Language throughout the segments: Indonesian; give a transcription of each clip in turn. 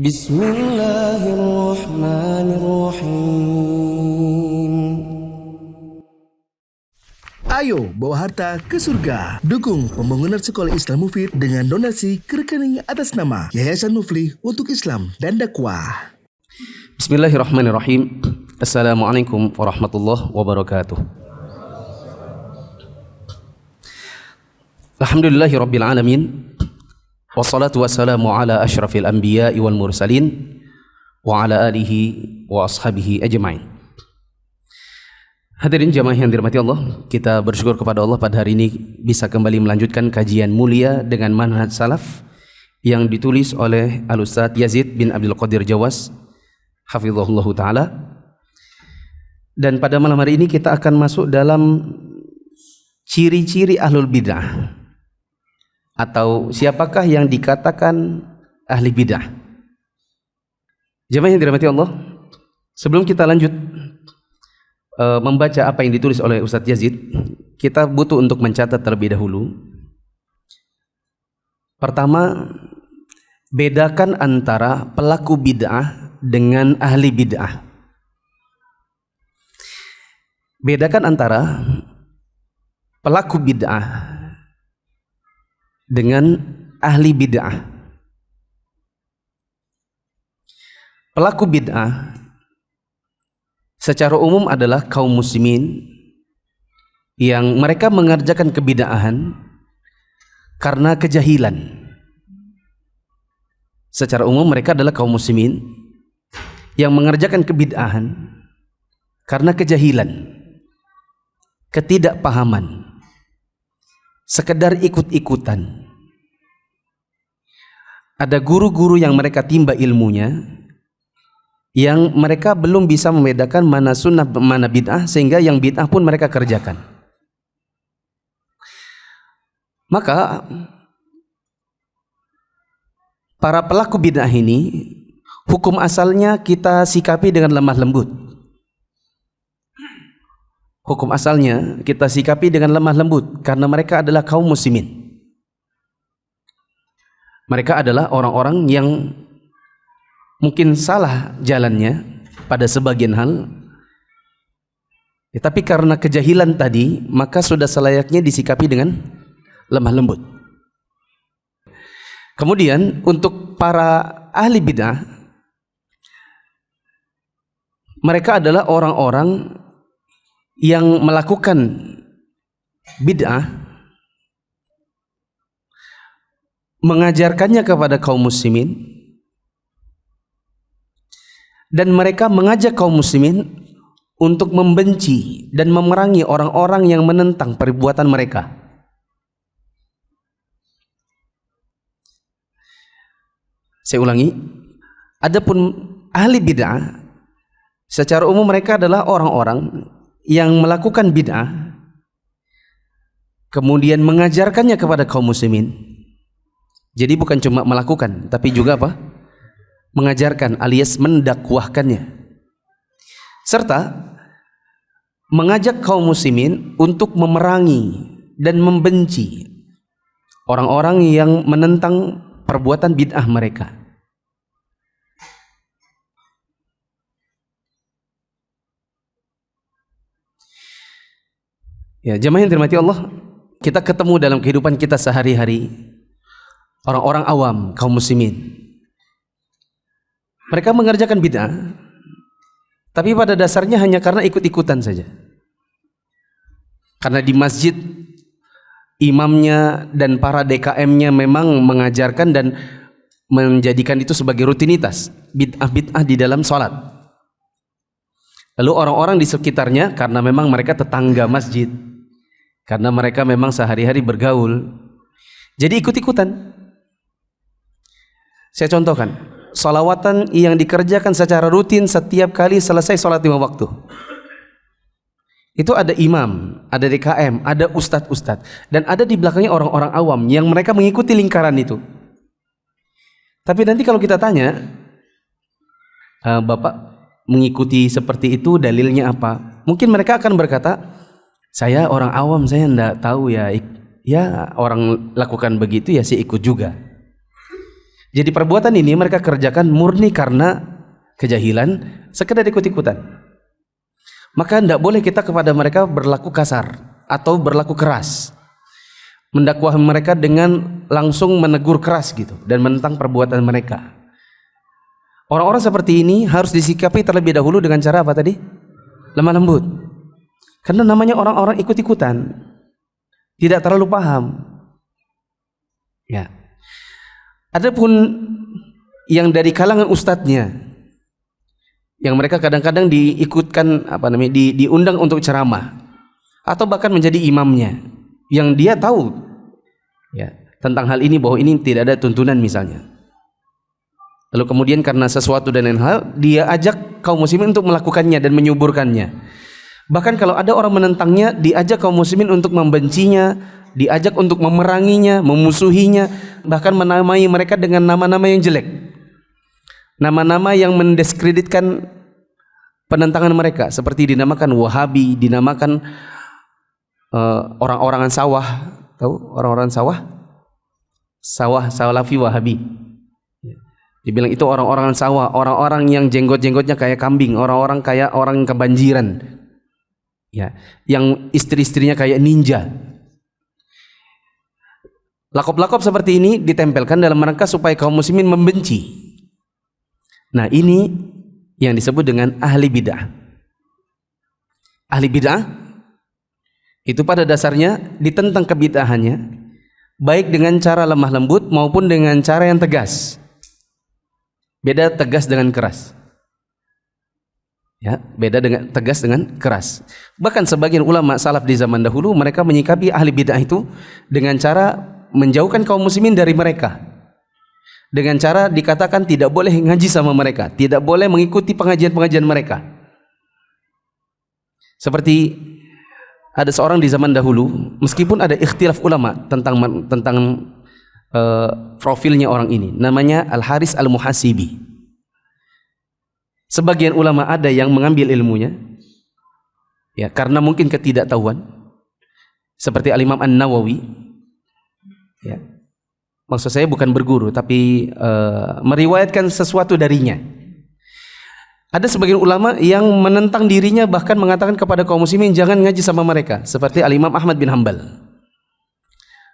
Bismillahirrahmanirrahim. Ayo bawa harta ke surga. Dukung pembangunan sekolah Islam Mufid dengan donasi ke rekening atas nama Yayasan Muflih untuk Islam dan Dakwah. Bismillahirrahmanirrahim. Assalamualaikum warahmatullahi wabarakatuh. Alhamdulillahirabbil alamin. Wassalatu wassalamu ala asyrafil anbiya'i wal mursalin wa ala alihi wa ashabihi ajma'in. Hadirin jamaah yang dirahmati Allah, kita bersyukur kepada Allah pada hari ini bisa kembali melanjutkan kajian mulia dengan manhaj salaf yang ditulis oleh Al-Ustadz Yazid bin Abdul Qadir Jawas hafizahullah ta'ala. Dan pada malam hari ini kita akan masuk dalam ciri-ciri ahlul bid'ah, atau siapakah yang dikatakan ahli bid'ah. Jemaah yang dirahmati Allah, sebelum kita lanjut membaca apa yang ditulis oleh Ustadz Yazid, kita butuh untuk mencatat terlebih dahulu. Pertama, bedakan antara pelaku bid'ah dengan ahli bid'ah. Bedakan antara pelaku bid'ah dengan ahli bid'ah. Pelaku bid'ah secara umum adalah kaum muslimin yang mereka mengerjakan kebid'ahan karena kejahilan. Secara umum mereka adalah kaum muslimin yang mengerjakan kebid'ahan karena kejahilan, ketidakpahaman, sekedar ikut-ikutan. Ada guru-guru yang mereka timba ilmunya, yang mereka belum bisa membedakan mana sunnah mana bid'ah, sehingga yang bid'ah pun mereka kerjakan. Maka para pelaku bid'ah ini hukum asalnya kita sikapi dengan lemah lembut. Hukum asalnya kita sikapi dengan lemah lembut karena mereka adalah kaum muslimin. Mereka adalah orang-orang yang mungkin salah jalannya pada sebagian hal, tapi karena kejahilan tadi maka sudah selayaknya disikapi dengan lemah lembut. Kemudian untuk para ahli bid'ah, mereka adalah orang-orang yang melakukan bid'ah, mengajarkannya kepada kaum muslimin, dan mereka mengajak kaum muslimin untuk membenci dan memerangi orang-orang yang menentang perbuatan mereka. Saya ulangi, adapun ahli bid'ah secara umum mereka adalah orang-orang yang melakukan bid'ah kemudian mengajarkannya kepada kaum muslimin. Jadi bukan cuma melakukan, tapi juga apa? Mengajarkan alias mendakwahkannya, serta mengajak kaum muslimin untuk memerangi dan membenci orang-orang yang menentang perbuatan bid'ah mereka. Ya, jemaah yang dirahmati Allah, kita ketemu dalam kehidupan kita sehari-hari orang-orang awam, kaum muslimin. Mereka mengerjakan bid'ah, tapi pada dasarnya hanya karena ikut-ikutan saja. Karena di masjid imamnya dan para DKM-nya memang mengajarkan dan menjadikan itu sebagai rutinitas, bid'ah-bid'ah di dalam sholat. Lalu orang-orang di sekitarnya, karena memang mereka tetangga masjid, karena mereka memang sehari-hari bergaul, jadi ikut-ikutan. Saya contohkan, sholawatan yang dikerjakan secara rutin setiap kali selesai sholat 5 waktu. Itu ada imam, ada DKM, ada ustadz-ustadz, dan ada di belakangnya orang-orang awam yang mereka mengikuti lingkaran itu. Tapi nanti kalau kita tanya, Bapak mengikuti seperti itu dalilnya apa? Mungkin mereka akan berkata, saya orang awam, saya enggak tahu ya, orang lakukan begitu ya saya ikut juga. Jadi perbuatan ini mereka kerjakan murni karena kejahilan, sekedar ikut-ikutan. Maka tidak boleh kita kepada mereka berlaku kasar atau berlaku keras, mendakwah mereka dengan langsung menegur keras gitu dan menentang perbuatan mereka. Orang-orang seperti ini harus disikapi terlebih dahulu dengan cara apa tadi? Lemah lembut. Karena namanya orang-orang ikut-ikutan, tidak terlalu paham. Ya. Adapun yang dari kalangan ustadznya, yang mereka kadang-kadang diikutkan diundang untuk ceramah atau bahkan menjadi imamnya, yang dia tahu ya tentang hal ini bahwa ini tidak ada tuntunan misalnya. Lalu kemudian karena sesuatu dan lain hal dia ajak kaum muslimin untuk melakukannya dan menyuburkannya. Bahkan kalau ada orang menentangnya, diajak kaum muslimin untuk membencinya, diajak untuk memeranginya, memusuhinya, bahkan menamai mereka dengan nama-nama yang jelek, nama-nama yang mendiskreditkan penentangan mereka, seperti dinamakan Wahabi, dinamakan orang-orangan sawah. Tahu orang-orangan sawah? Sawah Salafi Wahabi. Dibilang itu orang-orangan sawah, orang-orang yang jenggot-jenggotnya kayak kambing, orang-orang kayak orang kebanjiran, ya, yang istri-istrinya kayak ninja. Lakop-lakop seperti ini ditempelkan dalam rangka supaya kaum muslimin membenci. Nah, ini yang disebut dengan ahli bid'ah. Ahli bid'ah itu pada dasarnya ditentang kebid'ahannya, baik dengan cara lemah lembut maupun dengan cara yang tegas. Beda tegas dengan keras. Ya, beda dengan tegas dengan keras. Bahkan sebagian ulama salaf di zaman dahulu mereka menyikapi ahli bid'ah itu dengan cara menjauhkan kaum muslimin dari mereka. Dengan cara dikatakan tidak boleh ngaji sama mereka, tidak boleh mengikuti pengajian-pengajian mereka. Seperti ada seorang di zaman dahulu, meskipun ada ikhtilaf ulama tentang profilnya orang ini, namanya Al-Haris Al-Muhasibi. Sebagian ulama ada yang mengambil ilmunya ya karena mungkin ketidaktahuan, seperti Al-Imam An-Nawawi ya. Maksud saya bukan berguru tapi meriwayatkan sesuatu darinya. Ada sebagian ulama yang menentang dirinya, bahkan mengatakan kepada kaum muslimin jangan ngaji sama mereka, seperti Al-Imam Ahmad bin Hanbal.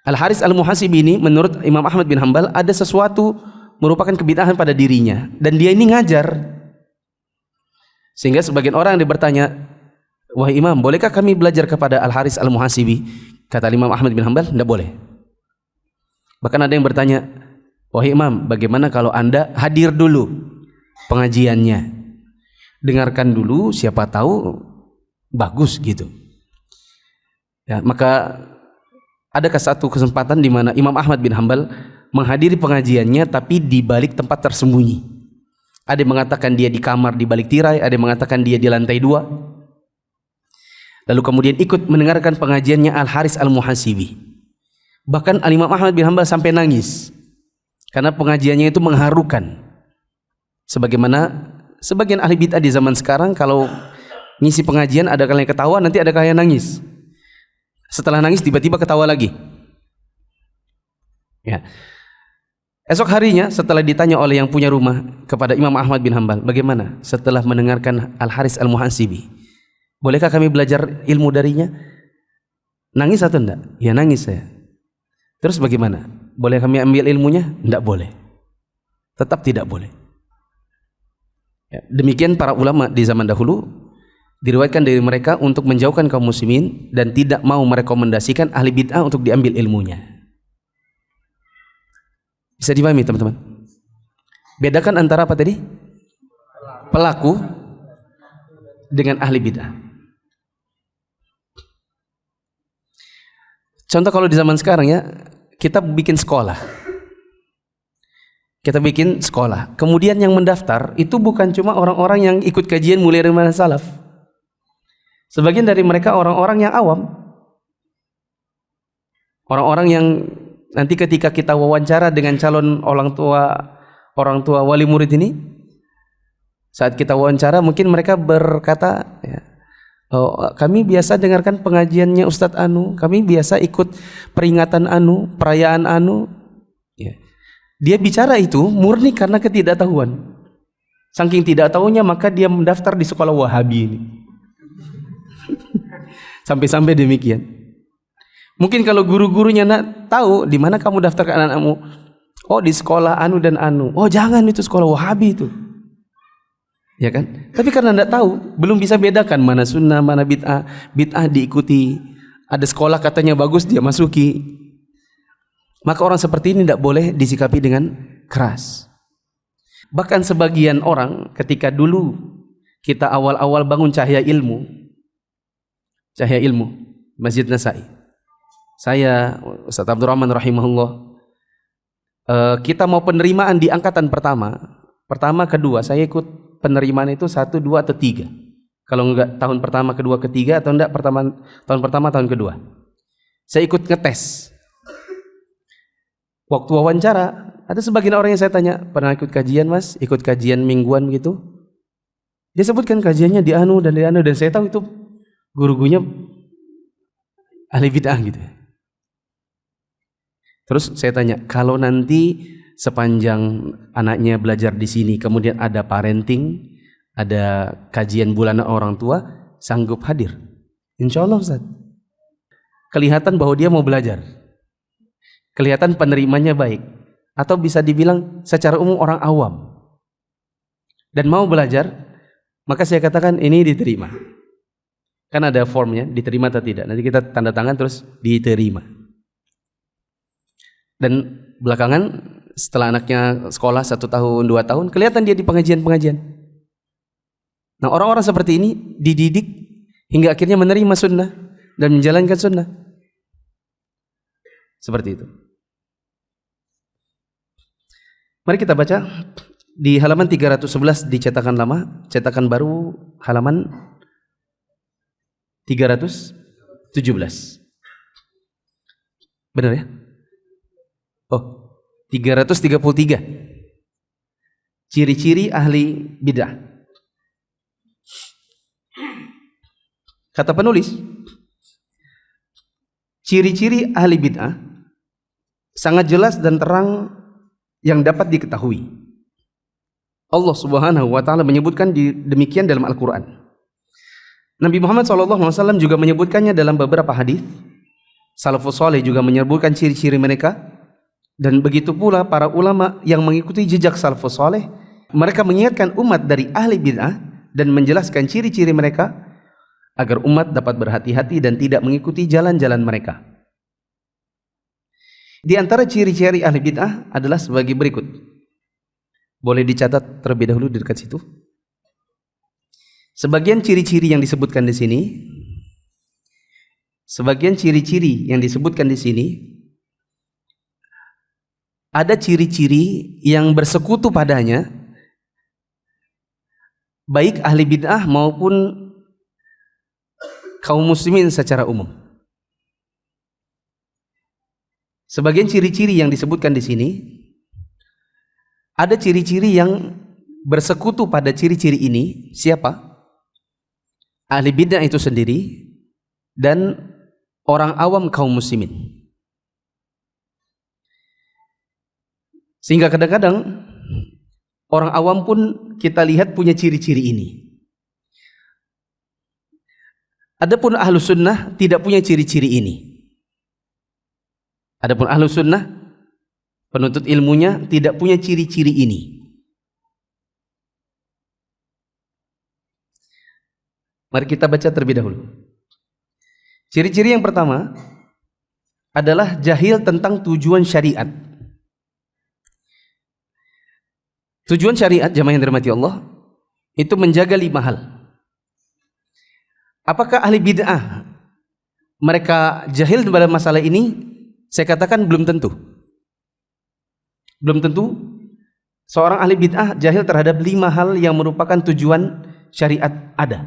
Al-Haris Al-Muhasibi ini menurut Imam Ahmad bin Hanbal ada sesuatu merupakan kebid'ahan pada dirinya dan dia ini ngajar. Sehingga sebagian orang yang bertanya, "Wahai Imam, bolehkah kami belajar kepada Al-Haris Al-Muhasibi?" Kata Imam Ahmad bin Hanbal, "Tidak boleh." Bahkan ada yang bertanya, "Wahai Imam, bagaimana kalau Anda hadir dulu pengajiannya? Dengarkan dulu, siapa tahu bagus gitu." Ya, maka adakah satu kesempatan di mana Imam Ahmad bin Hanbal menghadiri pengajiannya tapi di balik tempat tersembunyi. Ada yang mengatakan dia di kamar di balik tirai, ada yang mengatakan dia di lantai 2. Lalu kemudian ikut mendengarkan pengajiannya Al-Haris Al-Muhasibi. Bahkan Al-Imam Ahmad bin Hanbal sampai nangis karena pengajiannya itu mengharukan. Sebagaimana sebagian ahli bid'ah di zaman sekarang, kalau ngisi pengajian ada kalanya ketawa, nanti ada kalanya nangis. Setelah nangis tiba-tiba ketawa lagi. Ya. Esok harinya setelah ditanya oleh yang punya rumah kepada Imam Ahmad bin Hanbal, bagaimana setelah mendengarkan Al-Haris Al-Muhasibi? Bolehkah kami belajar ilmu darinya? Nangis atau enggak? Ya nangis saya. Terus bagaimana? Boleh kami ambil ilmunya? Enggak boleh. Tetap tidak boleh. Ya, demikian para ulama di zaman dahulu, diriwayatkan dari mereka untuk menjauhkan kaum muslimin dan tidak mau merekomendasikan ahli bid'ah untuk diambil ilmunya. Bisa dipahami teman-teman? Bedakan antara apa tadi? Pelaku dengan ahli bid'ah. Contoh kalau di zaman sekarang ya, kita bikin sekolah. Kita bikin sekolah. Kemudian yang mendaftar itu bukan cuma orang-orang yang ikut kajian mulai dari manhaj salaf. Sebagian dari mereka orang-orang yang awam. Orang-orang yang nanti ketika kita wawancara dengan calon orang tua wali murid ini, saat kita wawancara mungkin mereka berkata, ya, "Oh, kami biasa dengarkan pengajiannya Ustadz Anu, kami biasa ikut peringatan Anu, perayaan Anu." Ya. Dia bicara itu murni karena ketidaktahuan. Saking tidak tahunya maka dia mendaftar di sekolah Wahabi ini. Sampai-sampai demikian. Mungkin kalau guru-gurunya nak tahu di mana kamu daftarkan anak-anakmu, oh di sekolah anu dan anu. Oh jangan, itu sekolah Wahabi itu. Ya kan? Tapi karena tidak tahu, belum bisa bedakan mana sunnah, mana bid'ah. Bid'ah diikuti. Ada sekolah katanya bagus, dia masuki. Maka orang seperti ini tidak boleh disikapi dengan keras. Bahkan sebagian orang ketika dulu kita awal-awal bangun Cahaya Ilmu Masjid Nasai, saya Ustaz Abdurrahman rahimahullah, kita mau penerimaan di angkatan pertama kedua, saya ikut penerimaan itu 1, 2 atau 3. Kalau enggak tahun pertama, kedua, ketiga, atau enggak tahun pertama, tahun kedua, saya ikut ngetes. Waktu wawancara, ada sebagian orang yang saya tanya, pernah ikut kajian mas? Ikut kajian mingguan begitu? Dia sebutkan kajiannya di anu, dan saya tahu itu guru-gurunya ahli bid'ah gitu. Terus saya tanya, kalau nanti sepanjang anaknya belajar di sini, kemudian ada parenting, ada kajian bulanan orang tua, sanggup hadir? Insya Allah Ustaz. Kelihatan bahwa dia mau belajar, kelihatan penerimanya baik, atau bisa dibilang secara umum orang awam dan mau belajar, maka saya katakan ini diterima. Kan ada formnya, diterima atau tidak. Nanti kita tanda tangan terus diterima. Dan belakangan setelah anaknya sekolah 1 tahun 2 tahun, kelihatan dia di pengajian-pengajian. Nah, orang-orang seperti ini dididik hingga akhirnya menerima sunnah dan menjalankan sunnah. Seperti itu. Mari kita baca di halaman 311 di cetakan lama, cetakan baru halaman 317. Benar ya? Oh, 333. Ciri-ciri ahli bid'ah. Kata penulis, ciri-ciri ahli bid'ah sangat jelas dan terang yang dapat diketahui. Allah Subhanahu wa taala menyebutkan demikian dalam Al-Qur'an. Nabi Muhammad SAW juga menyebutkannya dalam beberapa hadis. Salafus saleh juga menyebutkan ciri-ciri mereka, dan begitu pula para ulama yang mengikuti jejak salafus saleh. Mereka mengingatkan umat dari ahli bid'ah dan menjelaskan ciri-ciri mereka agar umat dapat berhati-hati dan tidak mengikuti jalan-jalan mereka. Di antara ciri-ciri ahli bid'ah adalah sebagai berikut. Boleh dicatat terlebih dahulu di dekat situ. Sebagian ciri-ciri yang disebutkan di sini, ada ciri-ciri yang bersekutu padanya baik ahli bid'ah maupun kaum muslimin secara umum. Sebagian ciri-ciri yang disebutkan di sini, ada ciri-ciri yang bersekutu pada ciri-ciri ini. Siapa? Ahli bid'ah itu sendiri dan orang awam kaum muslimin. Sehingga kadang-kadang orang awam pun kita lihat punya ciri-ciri ini. Adapun ahlu sunnah tidak punya ciri-ciri ini. Adapun ahlu sunnah, penuntut ilmunya tidak punya ciri-ciri ini. Mari kita baca terlebih dahulu. Ciri-ciri yang pertama adalah jahil tentang tujuan syariat. Tujuan syariat, jamaah yang dirahmati Allah, itu menjaga 5 hal. Apakah ahli bid'ah mereka jahil pada masalah ini? Saya katakan belum tentu. Belum tentu seorang ahli bid'ah jahil terhadap 5 hal yang merupakan tujuan syariat ada.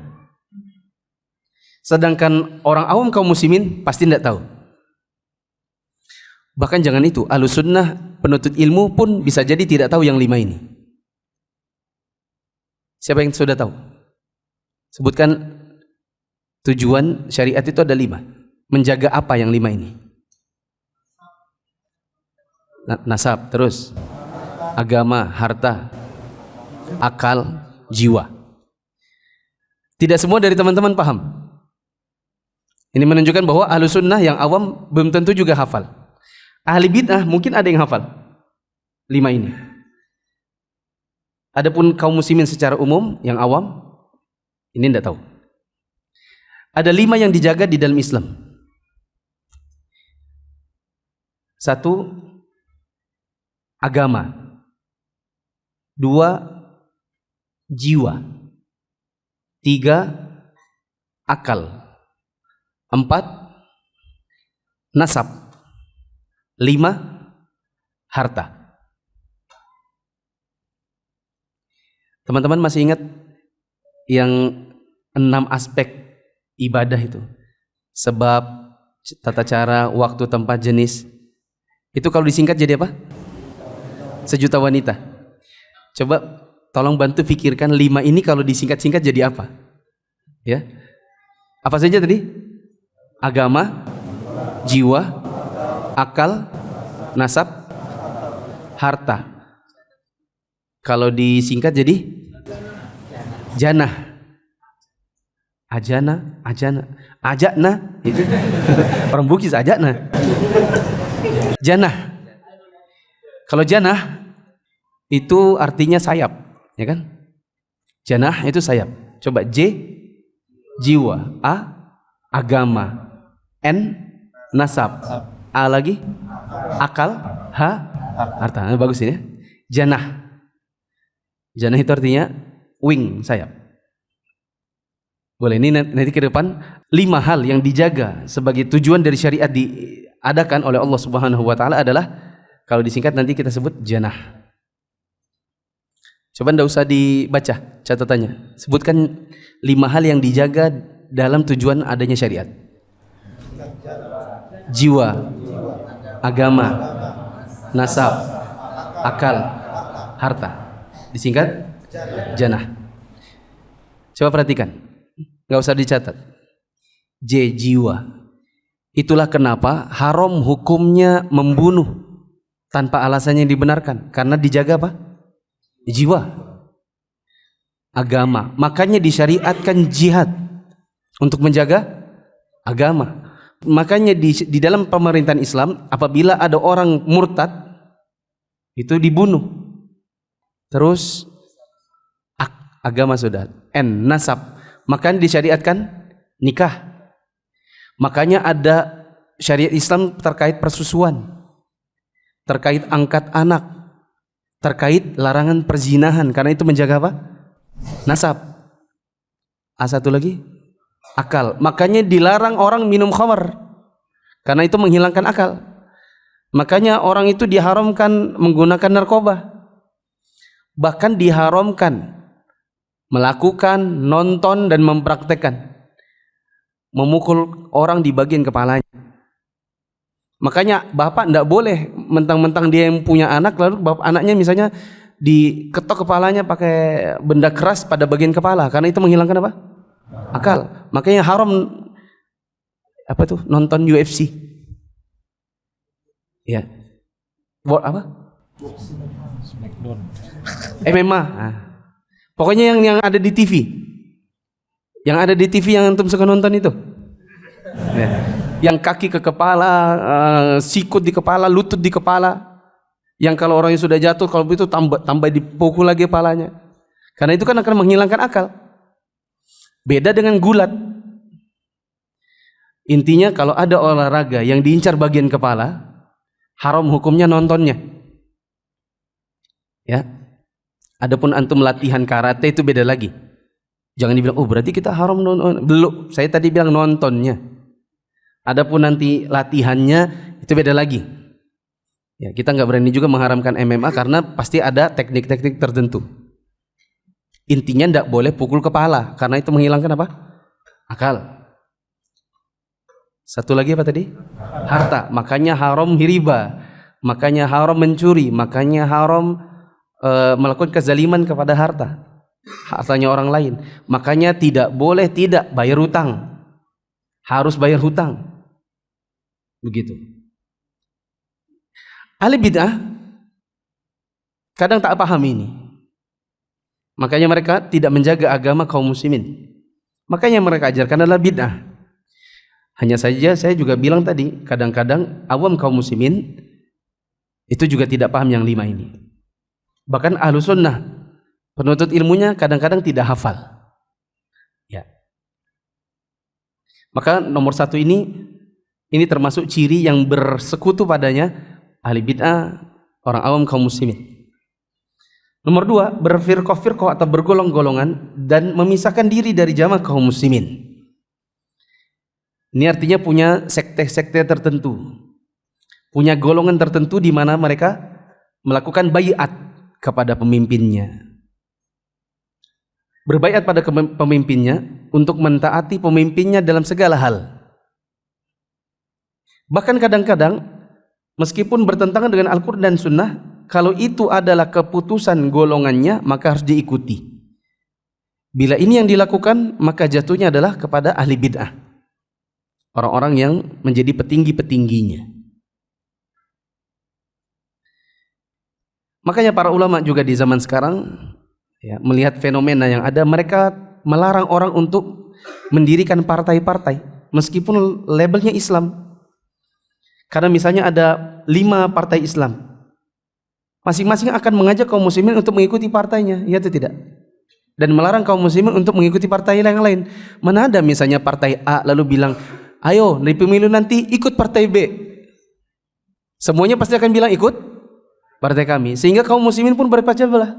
Sedangkan orang awam kaum muslimin pasti tidak tahu. Bahkan jangan itu, ahlus sunnah penuntut ilmu pun bisa jadi tidak tahu yang 5 ini. Siapa yang sudah tahu? Sebutkan tujuan syariat itu ada 5. Menjaga apa yang 5 ini? Nasab, terus agama, harta, akal, jiwa. Tidak semua dari teman-teman paham. Ini menunjukkan bahwa ahlu sunnah yang awam belum tentu juga hafal. Ahli bid'ah mungkin ada yang hafal 5 ini. Adapun kaum muslimin secara umum yang awam ini tidak tahu. Ada 5 yang dijaga di dalam Islam. 1, agama. 2, jiwa. 3, akal. 4, nasab. 5, harta. Teman-teman masih ingat yang 6 aspek ibadah itu? Sebab, tata cara, waktu, tempat, jenis. Itu kalau disingkat jadi apa? Sejuta wanita. Coba tolong bantu pikirkan 5 ini kalau disingkat-singkat jadi apa? Ya. Apa saja tadi? Agama, jiwa, akal, nasab, harta. Kalau disingkat jadi janah. Ajana, ajakna itu orang Bugis ajakna. Janah. Kalau janah itu artinya sayap, ya kan? Janah itu sayap. Coba J, jiwa. A, agama. N, nasab. A lagi, akal. H, harta. Bagus ini ya. Janah. Janah itu artinya wing, sayap. Boleh, ini nanti ke depan 5 hal yang dijaga sebagai tujuan dari syariat diadakan oleh Allah Subhanahu wa taala adalah kalau disingkat nanti kita sebut janah. Coba enggak usah dibaca catatannya. Sebutkan 5 hal yang dijaga dalam tujuan adanya syariat. Jiwa, agama, nasab, akal, harta. Disingkat janah. Coba perhatikan, nggak usah dicatat. J, jiwa. Itulah kenapa haram hukumnya membunuh tanpa alasannya yang dibenarkan, karena dijaga apa? Jiwa. Agama, makanya disyariatkan jihad untuk menjaga agama. Makanya di dalam pemerintahan Islam apabila ada orang murtad itu dibunuh. Terus agama sudah. N, nasab. Makanya disyariatkan nikah. Makanya ada syariat Islam terkait persusuan, terkait angkat anak, terkait larangan perzinahan, karena itu menjaga apa? Nasab. A, satu lagi akal. Makanya dilarang orang minum khamar, karena itu menghilangkan akal. Makanya orang itu diharamkan menggunakan narkoba. Bahkan diharamkan melakukan, nonton dan mempraktekkan memukul orang di bagian kepalanya. Makanya bapak tidak boleh mentang-mentang dia yang punya anak lalu bapak anaknya misalnya diketok kepalanya pakai benda keras pada bagian kepala, karena itu menghilangkan apa? Akal. Makanya haram apa tuh? Nonton UFC. Ya. Apa? MMA. Nah. Pokoknya yang ada di TV. Yang ada di TV yang antum suka nonton itu. Ya. Yang kaki ke kepala, sikut di kepala, lutut di kepala. Yang kalau orangnya sudah jatuh, kalau itu tambah dipukul lagi kepalanya. Karena itu kan akan menghilangkan akal. Beda dengan gulat. Intinya kalau ada olahraga yang diincar bagian kepala, haram hukumnya nontonnya. Ya. Adapun antum latihan karate itu beda lagi. Jangan dibilang, oh berarti kita haram nonton. Belum, saya tadi bilang nontonnya. Adapun nanti latihannya itu beda lagi. Ya, kita nggak berani juga mengharamkan MMA karena pasti ada teknik-teknik tertentu. Intinya nggak boleh pukul kepala karena itu menghilangkan apa? Akal. Satu lagi apa tadi? Harta. Makanya haram riba. Makanya haram mencuri. Makanya haram melakukan kezaliman kepada hartanya orang lain. Makanya tidak boleh tidak bayar hutang, harus bayar hutang, begitu. Ahli bid'ah kadang tak paham ini. Makanya mereka tidak menjaga agama kaum muslimin. Makanya mereka ajarkan adalah bid'ah. Hanya saja saya juga bilang tadi, kadang-kadang awam kaum muslimin itu juga tidak paham yang 5 ini. Bahkan ahlu sunnah, penuntut ilmunya kadang-kadang tidak hafal. Ya. Maka nomor 1 ini termasuk ciri yang bersekutu padanya ahli bid'ah, orang awam kaum muslimin. Nomor 2, berfirqah-firqah atau bergolong-golongan dan memisahkan diri dari jamaah kaum muslimin. Ini artinya punya sekte-sekte tertentu, punya golongan tertentu di mana mereka melakukan baiat kepada pemimpinnya. Berbaiat pada pemimpinnya untuk mentaati pemimpinnya dalam segala hal. Bahkan kadang-kadang meskipun bertentangan dengan Al-Quran dan Sunnah, kalau itu adalah keputusan golongannya maka harus diikuti. Bila ini yang dilakukan maka jatuhnya adalah kepada ahli bid'ah, orang-orang yang menjadi petinggi-petingginya. Makanya para ulama juga di zaman sekarang ya, melihat fenomena yang ada, mereka melarang orang untuk mendirikan partai-partai meskipun labelnya Islam. Karena misalnya ada 5 partai Islam, masing-masing akan mengajak kaum muslimin untuk mengikuti partainya, ya atau tidak? Dan melarang kaum muslimin untuk mengikuti partai yang lain. Mana ada misalnya partai A lalu bilang, ayo di pemilu nanti ikut partai B. Semuanya pasti akan bilang ikut partai kami, sehingga kaum muslimin pun berpecah belah.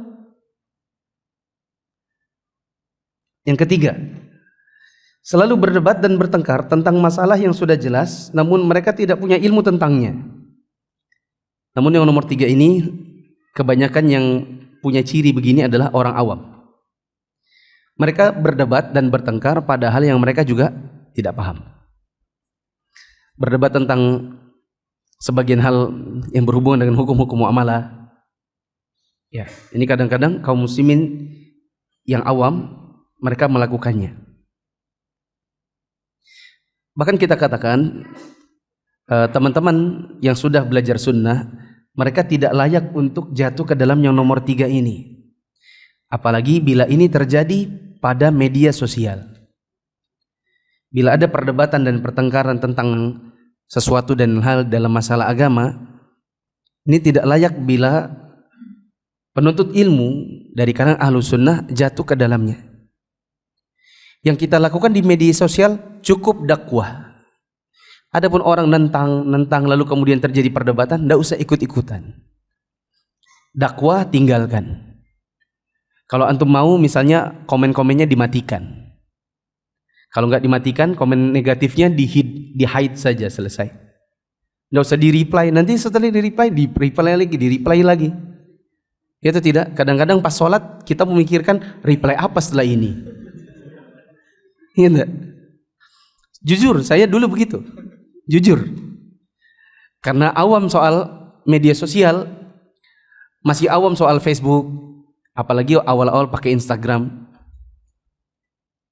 Yang ketiga, selalu berdebat dan bertengkar tentang masalah yang sudah jelas, namun mereka tidak punya ilmu tentangnya. Namun yang nomor 3 ini, kebanyakan yang punya ciri begini adalah orang awam. Mereka berdebat dan bertengkar pada hal yang mereka juga tidak paham. Berdebat tentang sebagian hal yang berhubungan dengan hukum-hukum muamalah. Ya, ini kadang-kadang kaum muslimin yang awam mereka melakukannya. Bahkan kita katakan teman-teman yang sudah belajar sunnah, mereka tidak layak untuk jatuh ke dalam yang nomor 3 ini. Apalagi bila ini terjadi pada media sosial. Bila ada perdebatan dan pertengkaran tentang sesuatu dan hal dalam masalah agama, ini tidak layak bila penuntut ilmu dari kalangan ahlu sunnah jatuh ke dalamnya. Yang kita lakukan di media sosial cukup dakwah. Adapun orang nentang lalu kemudian terjadi perdebatan, tidak usah ikut-ikutan. Dakwah tinggalkan. Kalau antum mau misalnya komen-komennya dimatikan. Kalau nggak dimatikan, komen negatifnya di-hide saja, selesai. Nggak usah di-reply. Nanti setelah di-reply lagi. Ya atau tidak? Kadang-kadang pas sholat kita memikirkan reply apa setelah ini. Iya enggak? Jujur, saya dulu begitu. Jujur. Karena awam soal media sosial, masih awam soal Facebook, apalagi awal-awal pakai Instagram.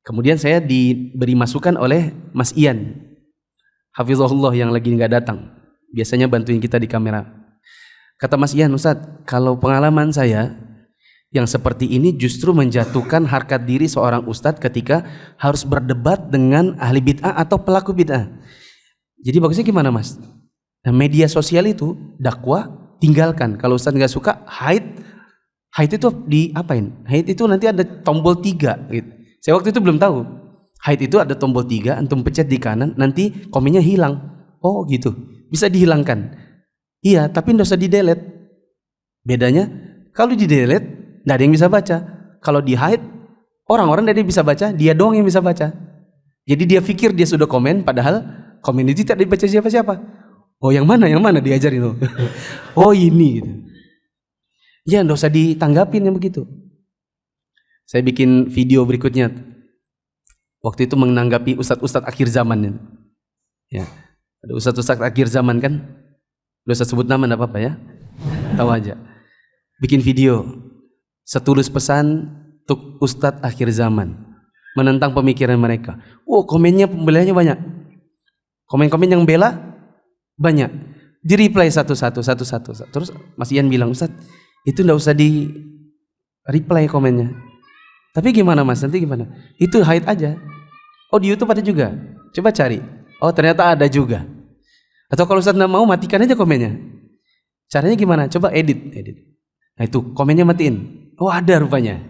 Kemudian saya diberi masukan oleh Mas Ian, hafizahullah, yang lagi nggak datang. Biasanya bantuin kita di kamera. Kata Mas Ian, Ustadz, kalau pengalaman saya yang seperti ini justru menjatuhkan harkat diri seorang ustadz ketika harus berdebat dengan ahli bid'ah atau pelaku bid'ah. Jadi bagusnya gimana Mas? Nah, media sosial itu dakwah tinggalkan. Kalau ustadz nggak suka, hide itu diapain? Hide itu nanti ada tombol 3 gitu. Saya waktu itu belum tahu. Hide itu ada tombol 3, antum pencet di kanan, nanti komennya hilang. Oh gitu, bisa dihilangkan. Iya, tapi nggak usah di-delete. Bedanya, kalau di-delete nggak ada yang bisa baca. Kalau di-hide, orang-orang nggak ada yang bisa baca, dia doang yang bisa baca. Jadi dia pikir dia sudah komen, padahal komen itu tidak dibaca siapa-siapa. Oh yang mana diajarin itu. Oh ini gitu. Ya nggak usah ditanggapin yang begitu. Saya bikin video berikutnya. Waktu itu menanggapi ustadz-ustadz akhir zaman. Ya, ada ustadz-ustadz akhir zaman kan. Nggak usah sebut nama, nggak apa-apa ya. Tahu aja. Bikin video. Setulis pesan untuk ustadz akhir zaman. Menentang pemikiran mereka. Komennya pembelanya banyak. Komen-komen yang bela banyak. Di reply satu-satu. Terus Mas Ian bilang, Ustadz, Itu enggak usah di reply komennya. Tapi gimana Mas? Nanti gimana? Itu hide aja. Oh di YouTube ada juga. Coba cari. Oh ternyata ada juga. Atau kalau Ustaz enggak mau, matikan aja komennya. Caranya gimana? Coba edit. Nah itu komennya matiin. Oh ada rupanya.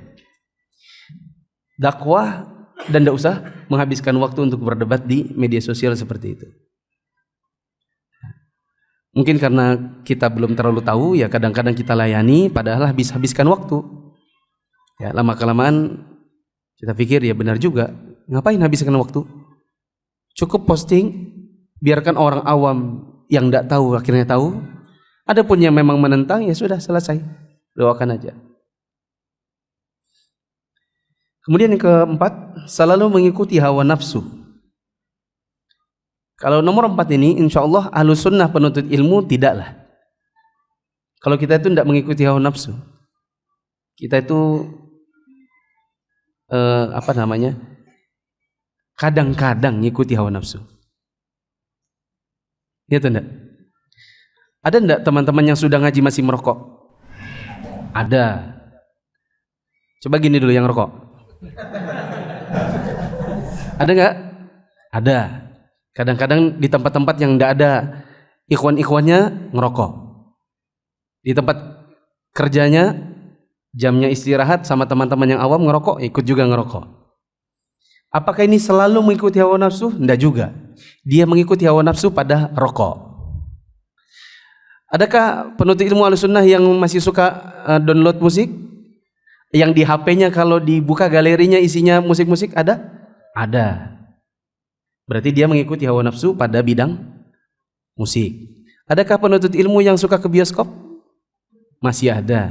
Dakwah dan enggak usah menghabiskan waktu untuk berdebat di media sosial seperti itu. Mungkin karena kita belum terlalu tahu, ya kadang-kadang kita layani padahal habiskan waktu. Ya lama-kelamaan kita pikir ya benar juga. Ngapain habiskan waktu? Cukup posting, biarkan orang awam yang enggak tahu akhirnya tahu. Adapun yang memang menentang ya sudah selesai. Doakan aja. Kemudian yang keempat, selalu mengikuti hawa nafsu. Kalau nomor 4 ini, insya Allah ahlus sunnah penuntut ilmu tidaklah. Kalau kita itu tidak mengikuti hawa nafsu, kita itu kadang-kadang ngikuti hawa nafsu. Iya atau enggak? Ada enggak teman-teman yang sudah ngaji masih merokok? Ada. Coba gini dulu yang rokok. Ada enggak? Ada. Kadang-kadang di tempat-tempat yang enggak ada ikhwan-ikhwannya ngerokok. Di tempat kerjanya jamnya istirahat sama teman-teman yang awam ngerokok, ikut juga ngerokok. Apakah ini selalu mengikuti hawa nafsu? Enggak juga. Dia mengikuti hawa nafsu pada rokok. Adakah penuntut ilmu Ahlussunnah yang masih suka download musik? Yang di HP-nya kalau dibuka galerinya isinya musik-musik ada? Ada. Berarti dia mengikuti hawa nafsu pada bidang musik. Adakah penuntut ilmu yang suka ke bioskop? Masih ada.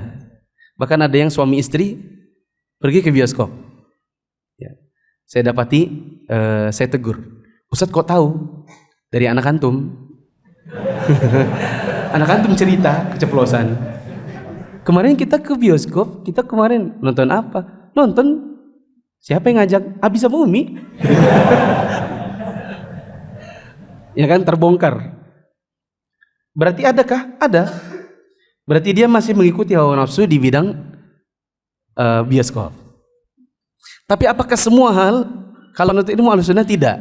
Bahkan ada yang suami istri pergi ke bioskop. Ya. Saya dapati, saya tegur. Ustaz kok tahu? Dari anak antum. Anak antum cerita keceplosan. Kemarin kita ke bioskop, kita kemarin nonton apa? Nonton siapa yang ngajak? Abis sama Umi. Ya kan, terbongkar. Berarti adakah? Ada. Berarti dia masih mengikuti hawa nafsu di bidang bioskop. Tapi apakah semua hal? Kalau menurut ilmu Ahlussunnah tidak.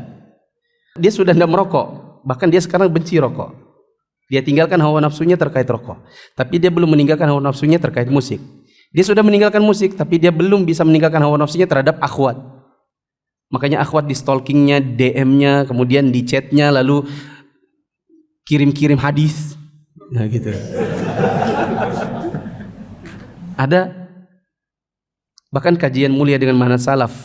Dia sudah tidak merokok, bahkan dia sekarang benci rokok. Dia tinggalkan hawa nafsunya terkait rokok, tapi dia belum meninggalkan hawa nafsunya terkait musik. Dia sudah meninggalkan musik, tapi dia belum bisa meninggalkan hawa nafsunya terhadap akhwat. Makanya akhwat di stalkingnya, DM-nya, kemudian di chatnya, lalu kirim-kirim hadis. Nah gitu. Ada. Bahkan kajian mulia dengan manhaj salaf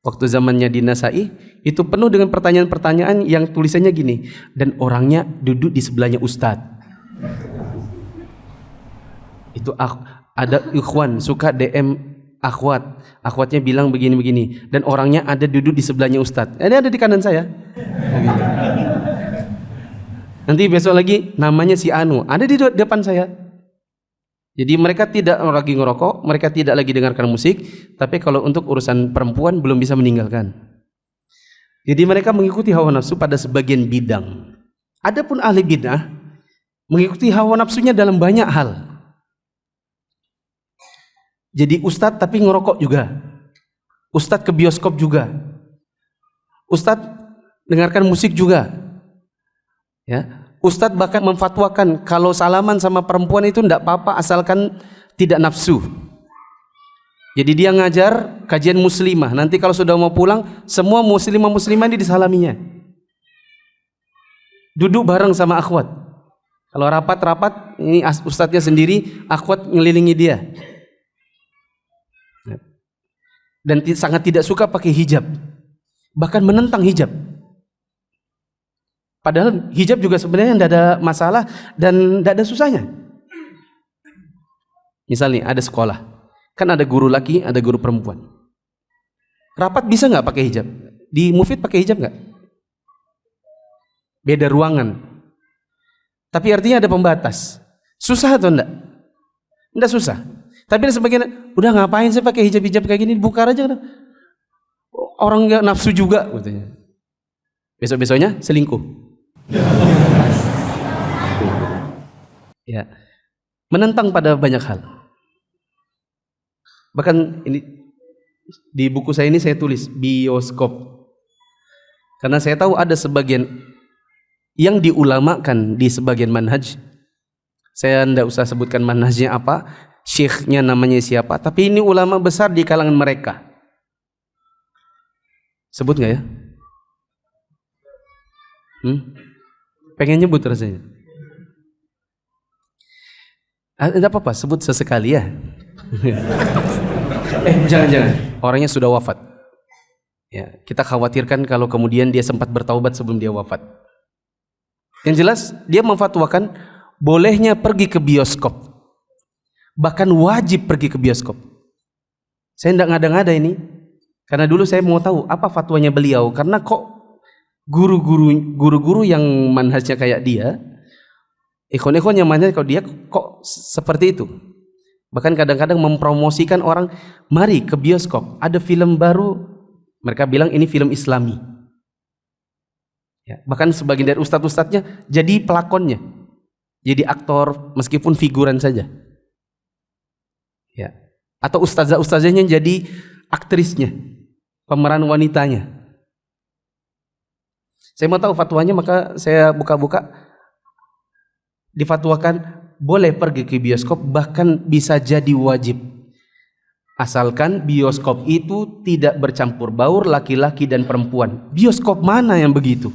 waktu zamannya di Nasa'i itu penuh dengan pertanyaan-pertanyaan yang tulisannya gini, dan orangnya duduk di sebelahnya ustadz. Itu ada ikhwan suka DM akhwatnya bilang begini-begini, dan orangnya ada duduk di sebelahnya ustadz. Ini ada di kanan saya. Nanti besok lagi namanya si Anu ada di depan saya. Jadi mereka tidak lagi ngerokok, mereka tidak lagi dengarkan musik, tapi kalau untuk urusan perempuan belum bisa meninggalkan. Jadi mereka mengikuti hawa nafsu pada sebagian bidang. Adapun ahli bid'ah mengikuti hawa nafsunya dalam banyak hal. Jadi ustadz tapi ngerokok juga. Ustadz ke bioskop juga. Ustadz dengarkan musik juga. Ya. Ustadz bahkan memfatwakan kalau salaman sama perempuan itu tidak apa-apa asalkan tidak nafsu. Jadi dia ngajar kajian muslimah. Nanti kalau sudah mau pulang, semua muslimah ini disalaminya. Duduk bareng sama akhwat. Kalau rapat-rapat, ini ustadznya sendiri, akhwat ngelilingi dia. Dan sangat tidak suka pakai hijab. Bahkan menentang hijab. Padahal hijab juga sebenarnya tidak ada masalah dan tidak ada susahnya. Misalnya ada sekolah, kan ada guru laki, ada guru perempuan. Rapat bisa nggak pakai hijab? Di Mufid pakai hijab nggak? Beda ruangan. Tapi artinya ada pembatas. Susah atau enggak? Enggak susah. Tapi ada sebagian, udah ngapain sih pakai hijab-hijab kayak gini? Buka aja. Orang nggak nafsu juga, katanya. Besok-besoknya selingkuh. Ya, menentang pada banyak hal. Bahkan ini di buku saya ini saya tulis bioskop. Karena saya tahu ada sebagian yang diulamakan di sebagian manhaj. Saya tidak usah sebutkan manhajnya apa, syekhnya namanya siapa, tapi ini ulama besar di kalangan mereka. Sebut nggak ya? Pengen nyebut rasanya. Tidak apa-apa, sebut sesekali ya. Jangan. Orangnya sudah wafat. Ya, kita khawatirkan kalau kemudian dia sempat bertaubat sebelum dia wafat. Yang jelas dia memfatwakan bolehnya pergi ke bioskop. Bahkan wajib pergi ke bioskop. Saya tidak ngada-ngada ini. Karena dulu saya mau tahu apa fatwanya beliau. Karena kok guru-guru yang manhajnya kayak dia, ikhwan-ikhwan yang manhajnya kalau dia kok seperti itu. Bahkan kadang-kadang mempromosikan orang, mari ke bioskop, ada film baru, mereka bilang ini film Islami. Ya, bahkan sebagian dari ustadz-ustadznya jadi pelakonnya, jadi aktor meskipun figuran saja. Ya. Atau ustazah-ustazahnya jadi aktrisnya, pemeran wanitanya. Saya mau tahu fatwanya, maka saya buka-buka, difatwakan boleh pergi ke bioskop, bahkan bisa jadi wajib, asalkan bioskop itu tidak bercampur baur laki-laki dan perempuan. Bioskop mana yang begitu?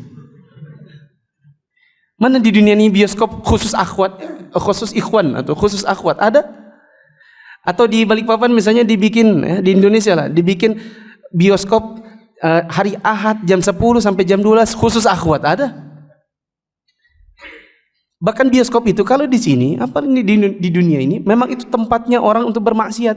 Mana di dunia ini bioskop khusus akhwat, khusus ikhwan atau khusus akhwat ada? Atau di Balikpapan misalnya dibikin, di Indonesia lah, dibikin bioskop hari Ahad jam 10 sampai jam 12 khusus akhwat, ada? Bahkan bioskop itu kalau di sini, apa ini di dunia ini, memang itu tempatnya orang untuk bermaksiat.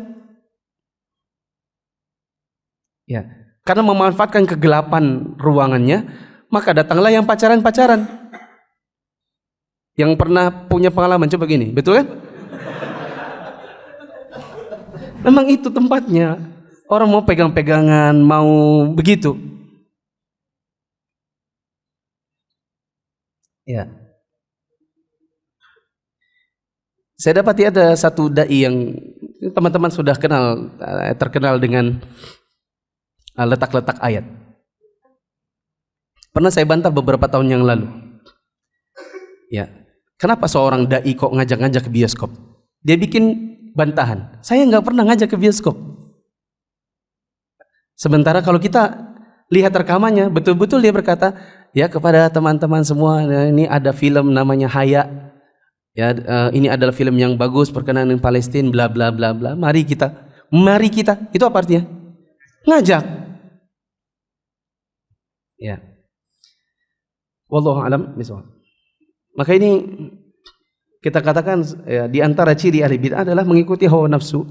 Ya, karena memanfaatkan kegelapan ruangannya, maka datanglah yang pacaran-pacaran. Yang pernah punya pengalaman, coba gini, betul kan? Memang itu tempatnya. Orang mau pegang-pegangan, mau begitu. Ya. Saya dapati ada satu dai yang teman-teman sudah kenal, terkenal dengan letak-letak ayat. Pernah saya bantah beberapa tahun yang lalu. Ya, kenapa seorang dai kok ngajak-ngajak ke bioskop? Dia bikin bantahan. Saya nggak pernah ngajak ke bioskop. Sementara kalau kita lihat rekamannya, betul-betul dia berkata, ya kepada teman-teman semua, ini ada film namanya Haya. Ya, ini adalah film yang bagus berkenaan dengan Palestina, bla bla bla bla. Mari kita. Itu apa artinya? Ngajak. Ya. Wallahu a'lam bishawab. Maka ini kita katakan ya, di antara ciri ahli bid'ah adalah mengikuti hawa nafsu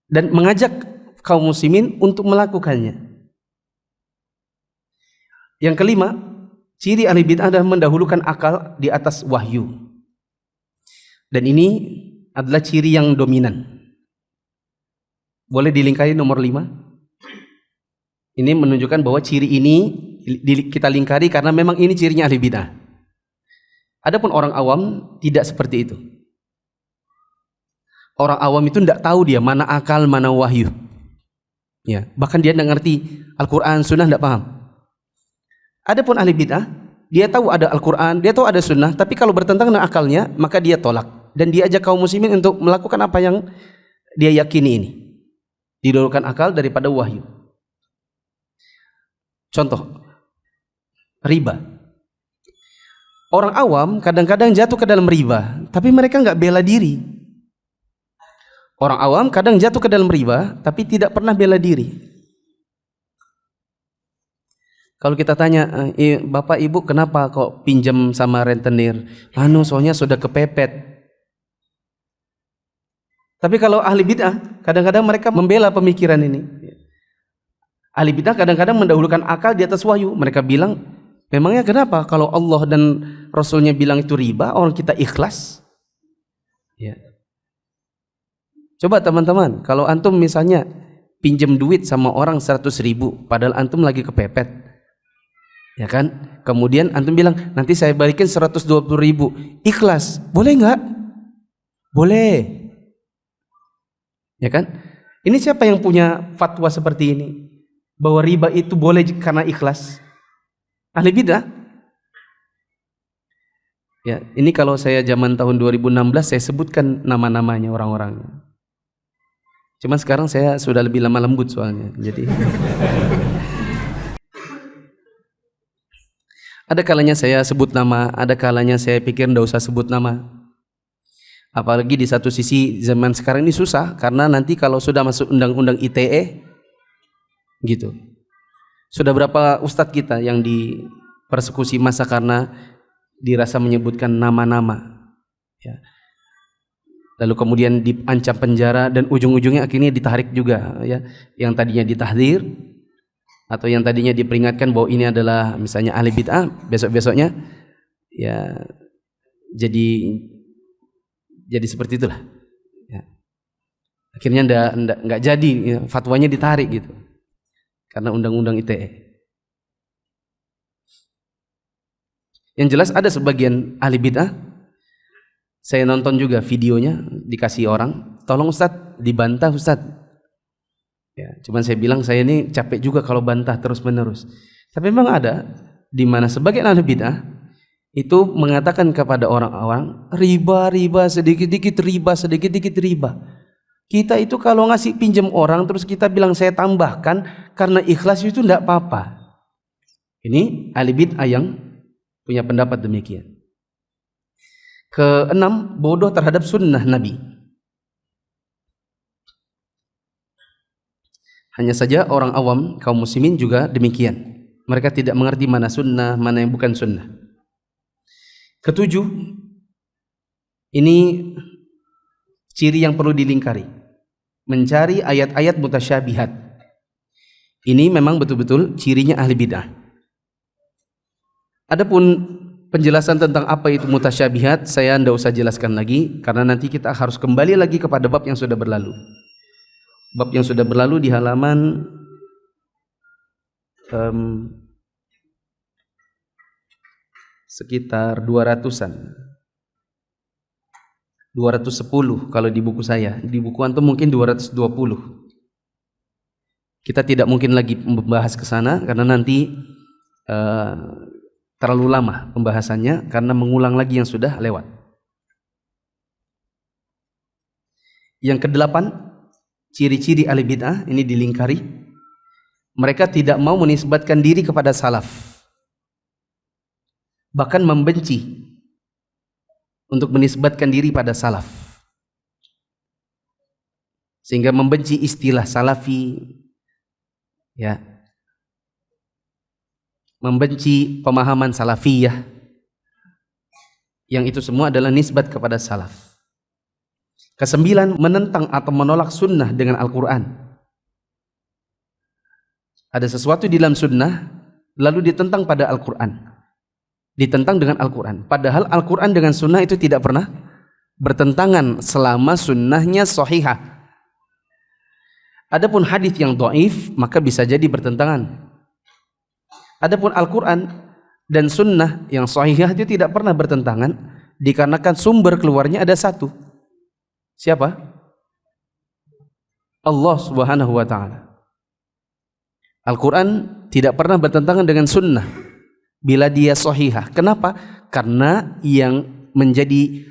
dan mengajak kaum muslimin untuk melakukannya. Yang kelima, ciri ahli bid'ah adalah mendahulukan akal di atas wahyu. Dan ini adalah ciri yang dominan. Boleh dilingkari nomor 5. Ini menunjukkan bahwa ciri ini kita lingkari karena memang ini cirinya ahli bid'ah. Adapun orang awam tidak seperti itu. Orang awam itu tidak tahu dia mana akal, mana wahyu. Ya, bahkan dia tidak ngerti Al-Quran, Sunnah, tidak paham. Adapun ahli bid'ah, dia tahu ada Al-Quran, dia tahu ada Sunnah, tapi kalau bertentangan dengan akalnya, maka dia tolak. Dan dia ajak kaum muslimin untuk melakukan apa yang dia yakini ini. Didahulukan akal daripada wahyu. Contoh, riba. Orang awam kadang-kadang jatuh ke dalam riba, tapi mereka nggak bela diri. Orang awam kadang jatuh ke dalam riba, tapi tidak pernah bela diri. Kalau kita tanya, Bapak Ibu kenapa kok pinjam sama rentenir? Soalnya sudah kepepet. Tapi kalau ahli bid'ah, kadang-kadang mereka membela pemikiran ini. Ahli bid'ah kadang-kadang mendahulukan akal di atas wahyu. Mereka bilang, memangnya kenapa kalau Allah dan Rasulnya bilang itu riba, orang kita ikhlas? Ya. Coba teman-teman, kalau antum misalnya pinjam duit sama orang 100.000, padahal antum lagi kepepet, ya kan? Kemudian antum bilang, nanti saya balikin 120.000, ikhlas, boleh nggak? Boleh. Ya kan? Ini siapa yang punya fatwa seperti ini? Bahwa riba itu boleh karena ikhlas? Ahli bidah. Ya, ini kalau saya zaman tahun 2016 saya sebutkan nama-namanya orang-orangnya. Cuman sekarang saya sudah lebih lemah lembut soalnya. Jadi ada kalanya saya sebut nama, ada kalanya saya pikir ndak usah sebut nama. Apalagi di satu sisi zaman sekarang ini susah karena nanti kalau sudah masuk undang-undang ITE gitu. Sudah berapa ustadz kita yang dipersekusi massa karena dirasa menyebutkan nama-nama ya. Lalu kemudian diancam penjara dan ujung-ujungnya akhirnya ditarik juga ya. Yang tadinya ditahdzir atau yang tadinya diperingatkan bahwa ini adalah misalnya ahli bid'ah, besok-besoknya ya jadi seperti itulah ya. Akhirnya enggak jadi ya, fatwanya ditarik gitu karena undang-undang ITE. Yang jelas ada sebagian ahli bid'ah, saya nonton juga videonya, dikasih orang, tolong Ustadz dibantah Ustadz ya. Cuman saya bilang saya ini capek juga kalau bantah terus menerus. Tapi memang ada di mana sebagian ahli bid'ah itu mengatakan kepada orang-orang riba sedikit-sedikit riba. Kita itu kalau ngasih pinjam orang terus kita bilang saya tambahkan karena ikhlas itu tidak apa-apa. Ini ahli bid'ah yang punya pendapat demikian. Keenam, bodoh terhadap sunnah Nabi. Hanya saja orang awam kaum muslimin juga demikian. Mereka tidak mengerti mana sunnah, mana yang bukan sunnah. Ketujuh, ini ciri yang perlu dilingkari, mencari ayat-ayat mutasyabihat. Ini memang betul-betul cirinya ahli bid'ah. Adapun penjelasan tentang apa itu mutasyabihat saya tidak usah jelaskan lagi karena nanti kita harus kembali lagi kepada bab yang sudah berlalu. Bab yang sudah berlalu di halaman sekitar 200-an. 210 kalau di buku saya. Di buku antum mungkin 220. Kita tidak mungkin lagi membahas ke sana karena nanti terlalu lama pembahasannya karena mengulang lagi yang sudah lewat. Yang kedelapan, ciri-ciri ahli bid'ah ini dilingkari. Mereka tidak mau menisbatkan diri kepada salaf. Bahkan membenci untuk menisbatkan diri pada salaf, sehingga membenci istilah salafi ya, membenci pemahaman salafiyah, yang itu semua adalah nisbat kepada salaf. Kesembilan, menentang atau menolak sunnah dengan Al-Quran. Ada sesuatu di dalam sunnah lalu ditentang pada Al-Quran, ditentang dengan Al-Quran. Padahal Al-Quran dengan sunnah itu tidak pernah bertentangan selama sunnahnya sahihah. Adapun hadis yang dhaif maka bisa jadi bertentangan. Adapun Al-Quran dan sunnah yang sahihah itu tidak pernah bertentangan dikarenakan sumber keluarnya ada satu. Siapa? Allah Subhanahu wa ta'ala. Al-Quran tidak pernah bertentangan dengan sunnah bila dia sahihah. Kenapa? Karena yang menjadi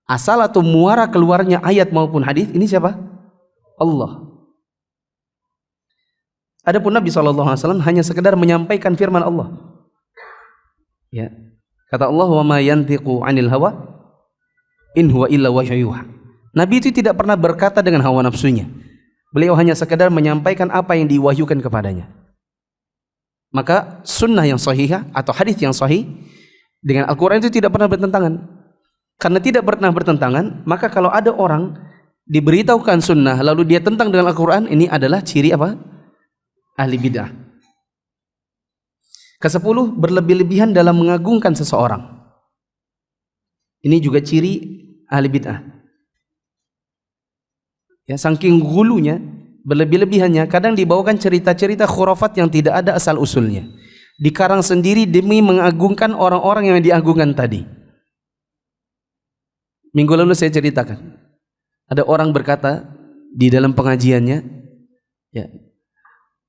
asal atau muara keluarnya ayat maupun hadis ini siapa? Allah. Adapun Nabi SAW hanya sekedar menyampaikan firman Allah. Ya. Kata Allah, "Wa ma yantiqu 'anil hawa in huwa illa wahyu yuha." Nabi itu tidak pernah berkata dengan hawa nafsunya. Beliau hanya sekedar menyampaikan apa yang diwahyukan kepadanya. Maka sunnah yang sahihah atau hadis yang sahih dengan Al-Quran itu tidak pernah bertentangan. Karena tidak pernah bertentangan, maka kalau ada orang diberitahukan sunnah lalu dia tentang dengan Al-Quran, ini adalah ciri apa? Ahli bid'ah. Kesepuluh, berlebih-lebihan dalam mengagungkan seseorang. Ini juga ciri ahli bid'ah. Ya, saking gulunya, berlebih-lebihannya, kadang dibawakan cerita-cerita khurafat yang tidak ada asal usulnya. Dikarang sendiri demi mengagungkan orang-orang yang diagungkan tadi. Minggu lalu saya ceritakan, ada orang berkata di dalam pengajiannya, ya,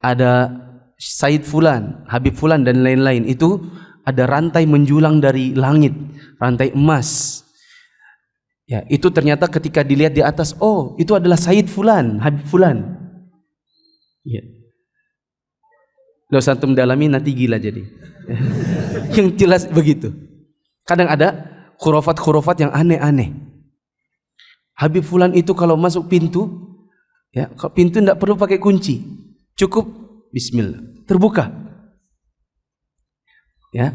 ada Said Fulan, Habib Fulan dan lain-lain, itu ada rantai menjulang dari langit, rantai emas. Ya, itu ternyata ketika dilihat di atas, oh, itu adalah Said Fulan, Habib Fulan. Ya. Gak usah antum dalami, nanti gila jadi. Yang jelas begitu. Kadang ada khurafat-khurafat yang aneh-aneh. Habib Fulan itu kalau masuk pintu, ya, pintu tidak perlu pakai kunci, cukup Bismillah, terbuka. Ya,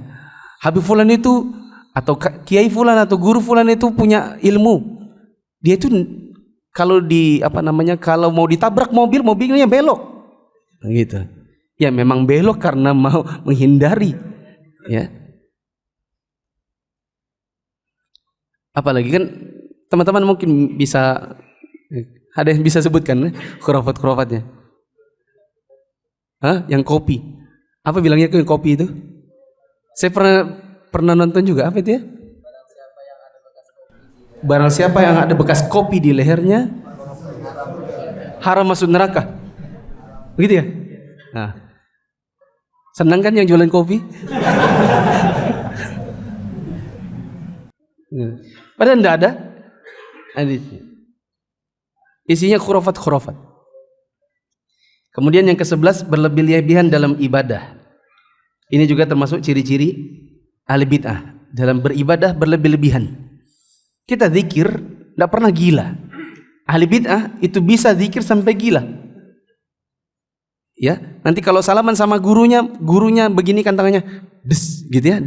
Habib Fulan itu atau Kiai Fulan atau Guru Fulan itu punya ilmu. Dia itu kalau kalau mau ditabrak mobilnya belok, gitu. Ya memang belok karena mau menghindari, ya. Apalagi kan teman-teman mungkin bisa ada yang bisa sebutkan khurafat-khurafatnya. Yang kopi. Apa bilangnya ke kopi itu? Saya pernah nonton juga, apa itu ya? Barang siapa yang ada bekas kopi di lehernya haram masuk neraka. Begitu ya? Nah. Senang kan yang jualan kopi? Padahal tidak ada. Isinya khurafat-khurafat. Kemudian yang ke-11, berlebih-lebihan dalam ibadah. Ini juga termasuk ciri-ciri ahli bid'ah. Dalam beribadah berlebih-lebihan. Kita zikir tidak pernah gila. Ahli bid'ah itu bisa zikir sampai gila. Ya, nanti kalau salaman sama gurunya begini kan tangannya, des, gitu ya,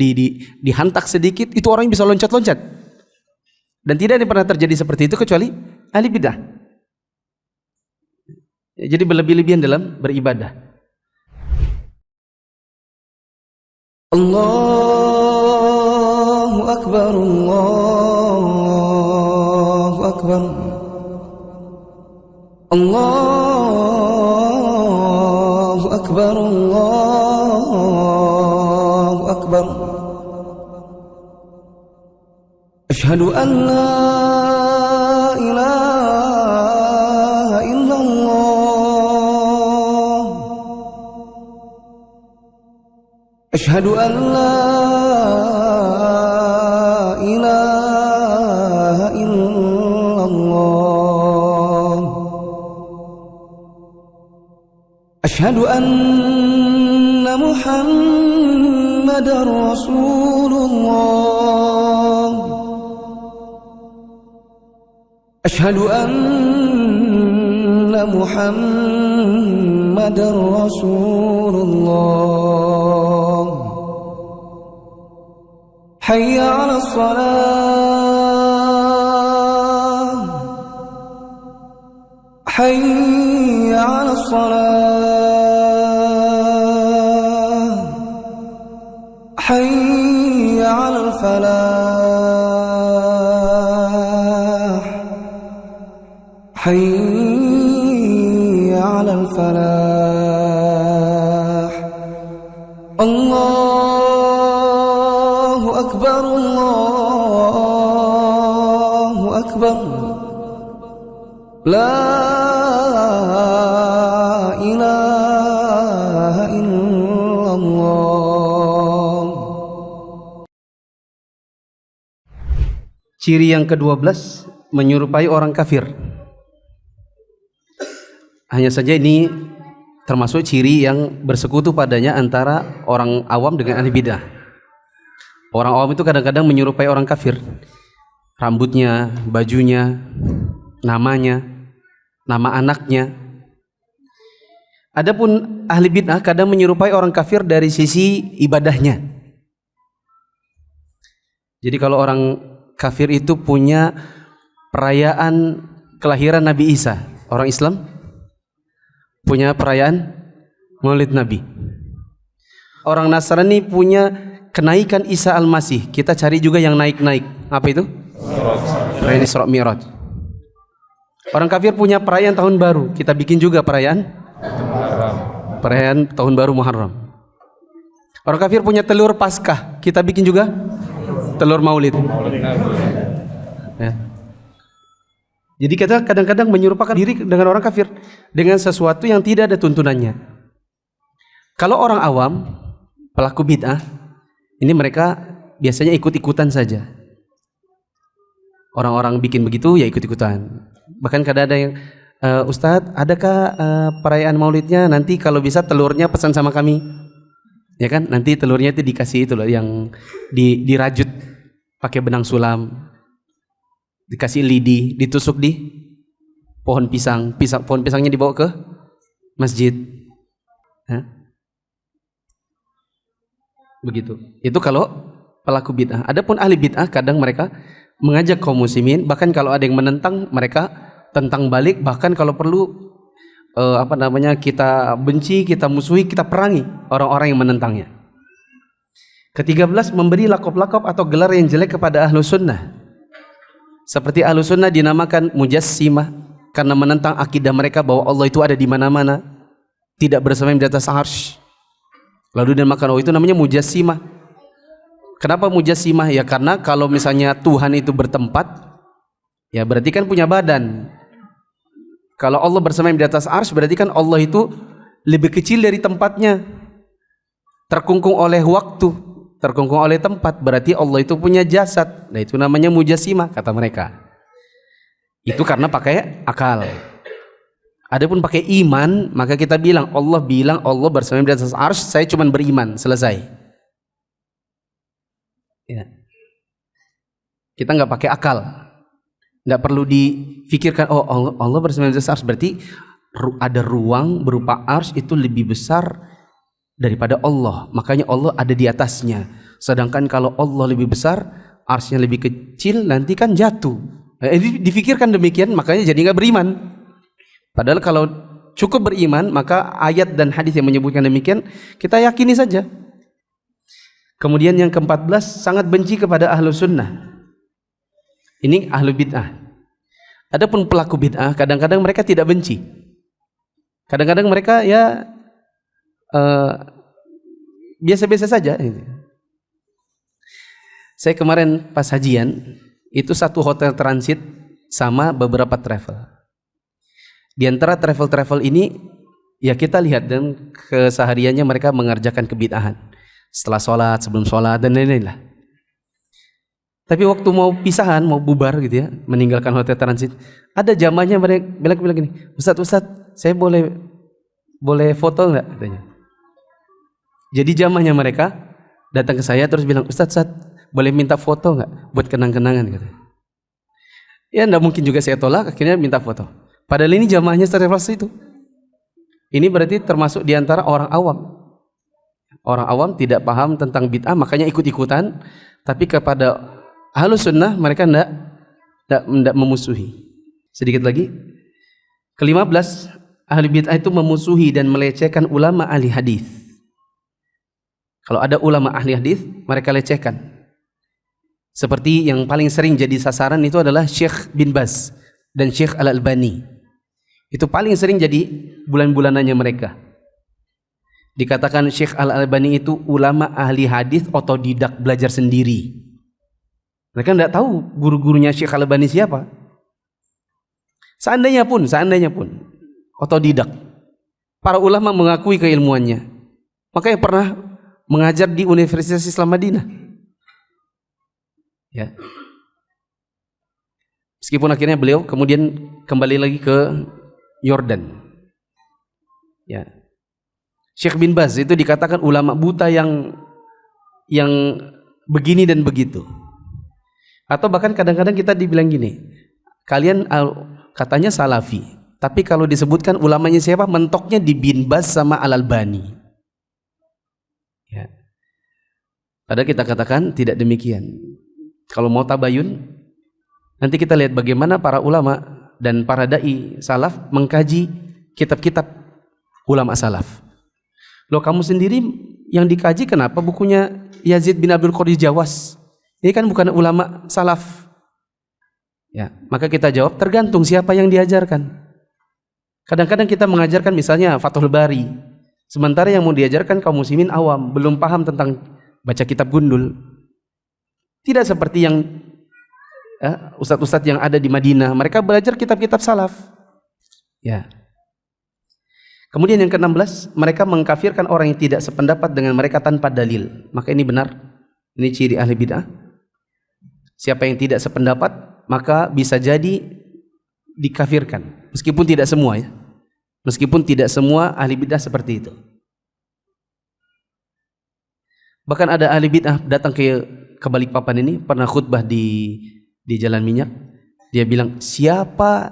dihantak sedikit, itu orangnya bisa loncat-loncat. Dan tidak ada yang pernah terjadi seperti itu kecuali ahli bid'ah. Jadi berlebih-lebihan dalam beribadah. Allahu Akbar, Allahu Akbar, Allahu Akbar, Allahu Akbar. Asyhadu an la ilaha illallah, asyhadu an la ilaha illallah, asyhadu anna Muhammadar Rasulullah, asyhadu anna Muhammadar Rasulullah. Hayya 'alas salah, hayya 'alas salah, hayya 'alal falah, hayya 'alal falah. Allahu Akbar, Allahu Akbar, la ilaha illallah. Ciri yang ke-12, menyerupai orang kafir. Hanya saja ini termasuk ciri yang bersekutu padanya antara orang awam dengan ahli bidah. Orang awam itu kadang-kadang menyerupai orang kafir. Rambutnya, bajunya, namanya, nama anaknya. Adapun ahli bidah kadang menyerupai orang kafir dari sisi ibadahnya. Jadi kalau orang kafir itu punya perayaan kelahiran Nabi Isa, orang Islam punya perayaan Maulid Nabi. Orang Nasrani punya kenaikan Isa Al-Masih. Kita cari juga yang naik-naik. Apa itu? Perayaan Isra Mi'raj. Orang kafir punya perayaan tahun baru. Kita bikin juga perayaan tahun baru Muharram. Orang kafir punya telur Paskah. Kita bikin juga telur Maulid. Ya. Jadi kita kadang-kadang menyerupakan diri dengan orang kafir dengan sesuatu yang tidak ada tuntunannya. Kalau orang awam, pelaku bid'ah, ini mereka biasanya ikut-ikutan saja. Orang-orang bikin begitu ya ikut-ikutan. Bahkan kadang ada yang, Ustadz, adakah perayaan maulidnya? Nanti kalau bisa telurnya pesan sama kami. Ya kan? Nanti telurnya itu dikasih itu loh, yang dirajut pakai benang sulam. Dikasih lidi, ditusuk di pohon pisang. Pohon pisangnya dibawa ke masjid. Hah? Begitu. Itu kalau pelaku bid'ah. Adapun ahli bid'ah, kadang mereka mengajak kaum muslimin, bahkan kalau ada yang menentang, mereka tentang balik, bahkan kalau perlu kita benci, kita musuhi, kita perangi orang-orang yang menentangnya. Ke-13, memberi lakop-lakop atau gelar yang jelek kepada ahlu sunnah. Seperti ahlu sunnah dinamakan mujassimah karena menentang akidah mereka bahwa Allah itu ada di mana-mana, tidak bersemayam di atas arsy. Lalu dinamakan, itu namanya mujassimah. Kenapa mujassimah? Ya karena kalau misalnya Tuhan itu bertempat, ya berarti kan punya badan. Kalau Allah bersemayam di atas arsy, berarti kan Allah itu lebih kecil dari tempatnya, terkungkung oleh waktu, terkungkung oleh tempat, berarti Allah itu punya jasad. Nah itu namanya mujassimah kata mereka. Itu karena pakai akal. Adapun pakai iman, maka kita bilang Allah bersemayam di atas arsy, saya cuma beriman, selesai. Ya. Kita nggak pakai akal, nggak perlu difikirkan. Oh, Allah bersemayam di atas arsy, berarti ada ruang berupa arsy itu lebih besar daripada Allah, makanya Allah ada di atasnya. Sedangkan kalau Allah lebih besar, arsy-nya lebih kecil, nanti kan jatuh. Difikirkan demikian, makanya jadi nggak beriman. Padahal kalau cukup beriman, maka ayat dan hadis yang menyebutkan demikian kita yakini saja. Kemudian yang ke-14, sangat benci kepada ahlu sunnah. Ini ahlu bid'ah. Adapun pelaku bid'ah, kadang-kadang mereka tidak benci. Kadang-kadang mereka ya biasa-biasa saja. Saya kemarin pas hajian, itu satu hotel transit sama beberapa travel. Di antara travel-travel ini, ya kita lihat dan kesehariannya mereka mengerjakan kebid'ahan. Setelah sholat, sebelum sholat, dan lain-lain lah. Tapi waktu mau pisahan, mau bubar gitu ya, meninggalkan hotel transit, ada jamaahnya mereka bilang gini, Ustadz, saya boleh foto nggak? Katanya. Jadi jamaahnya mereka datang ke saya terus bilang, Ustadz, boleh minta foto nggak buat kenang-kenangan? Katanya. Ya nggak mungkin juga saya tolak, akhirnya minta foto. Padahal ini jamaahnya travel itu. Ini berarti termasuk diantara orang awam. Orang awam tidak paham tentang bid'ah, makanya ikut-ikutan. Tapi kepada ahlu sunnah mereka tidak memusuhi. Sedikit lagi. Ke-15, ahli bid'ah itu memusuhi dan melecehkan ulama ahli hadis. Kalau ada ulama ahli hadis, mereka lecehkan. Seperti yang paling sering jadi sasaran itu adalah Syekh bin Baz dan Syekh Al-Albani. Itu paling sering jadi bulan-bulanannya mereka. Dikatakan Syekh Al-Albani itu ulama ahli hadis otodidak, belajar sendiri. Mereka tidak tahu guru-gurunya Syekh Al-Albani siapa. Seandainya pun otodidak. Para ulama mengakui keilmuannya. Makanya pernah mengajar di Universitas Islam Madinah. Ya. Meskipun akhirnya beliau kemudian kembali lagi ke Yordan. Ya. Syekh bin Baz itu dikatakan ulama buta yang begini dan begitu. Atau bahkan kadang-kadang kita dibilang gini, kalian katanya salafi, tapi kalau disebutkan ulamanya siapa, mentoknya di bin Baz sama Al-Albani. Ya. Padahal kita katakan tidak demikian. Kalau mau tabayun, nanti kita lihat bagaimana para ulama dan para dai salaf mengkaji kitab-kitab ulama salaf. Loh, kamu sendiri yang dikaji kenapa bukunya Yazid bin Abdul Qadir Jawas? Ini kan bukan ulama salaf. Ya, maka kita jawab tergantung siapa yang diajarkan. Kadang-kadang kita mengajarkan misalnya Fathul Bari, sementara yang mau diajarkan kaum muslimin awam, belum paham tentang baca kitab gundul. Tidak seperti yang ustadz-ustadz yang ada di Madinah, mereka belajar kitab-kitab salaf. Ya. Kemudian yang ke-16, mereka mengkafirkan orang yang tidak sependapat dengan mereka tanpa dalil. Maka ini benar. Ini ciri ahli bid'ah. Siapa yang tidak sependapat, maka bisa jadi dikafirkan. Meskipun tidak semua ya. Meskipun tidak semua ahli bid'ah seperti itu. Bahkan ada ahli bid'ah datang ke Balikpapan ini, pernah khutbah di Jalan Minyak. Dia bilang, siapa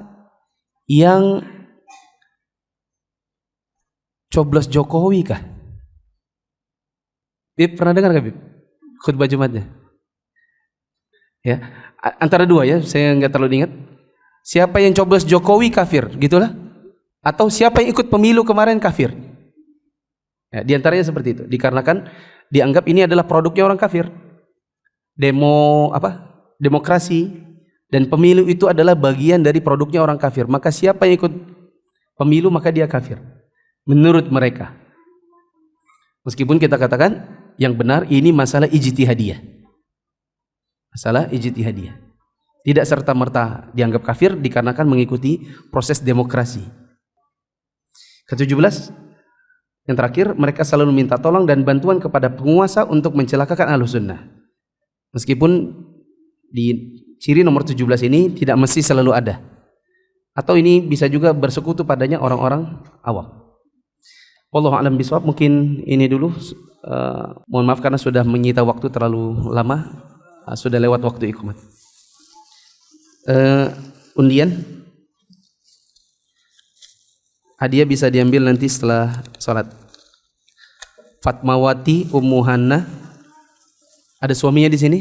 yang coblos Jokowi kah? Bib, pernah dengar gak Bib? Khutbah Jumatnya? Ya, antara dua ya, saya nggak terlalu ingat. Siapa yang coblos Jokowi kafir, gitulah. Atau siapa yang ikut pemilu kemarin kafir. Ya, di antaranya seperti itu. Dikarenakan dianggap ini adalah produknya orang kafir. Demokrasi dan pemilu itu adalah bagian dari produknya orang kafir. Maka siapa yang ikut pemilu maka dia kafir. Menurut mereka. Meskipun kita katakan yang benar ini masalah ijtihadiyah. Masalah ijtihadiyah. Tidak serta-merta dianggap kafir dikarenakan mengikuti proses demokrasi. Ke-17, yang terakhir, mereka selalu meminta tolong dan bantuan kepada penguasa untuk mencelakakan Ahlussunnah. Meskipun di ciri nomor 17 ini tidak mesti selalu ada. Atau ini bisa juga bersekutu padanya orang-orang awam. Wallahu a'lam bishawab. Mungkin ini dulu. Mohon maaf karena sudah menyita waktu terlalu lama. Sudah lewat waktu iqamat. Undian hadiah bisa diambil nanti setelah sholat. Fatmawati Ummu Hanna. Ada suaminya di sini?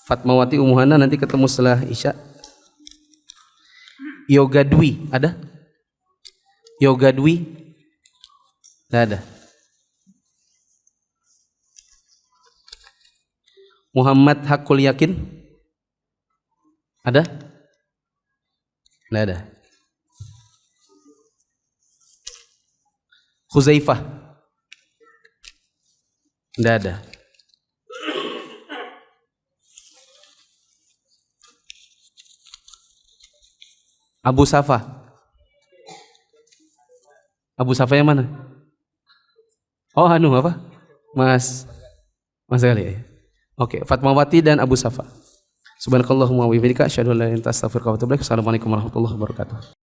Fatmawati Ummu Hanna nanti ketemu setelah Isya. Yoga Dwi ada? Yoga Dwi? Tidak ada. Muhammad Hakul Yakin? Ada? Tidak ada. Huzaifah? Tidak ada. Abu Safa? Abu Safa yang mana? Oh apa? Mas Ali. Oke, Fatmawati dan Abu Safa. Subhanakallahumma wa bihamdika asyhadu an la ilaha illa anta astaghfiruka wa atubu ilaik. Assalamualaikum warahmatullahi wabarakatuh.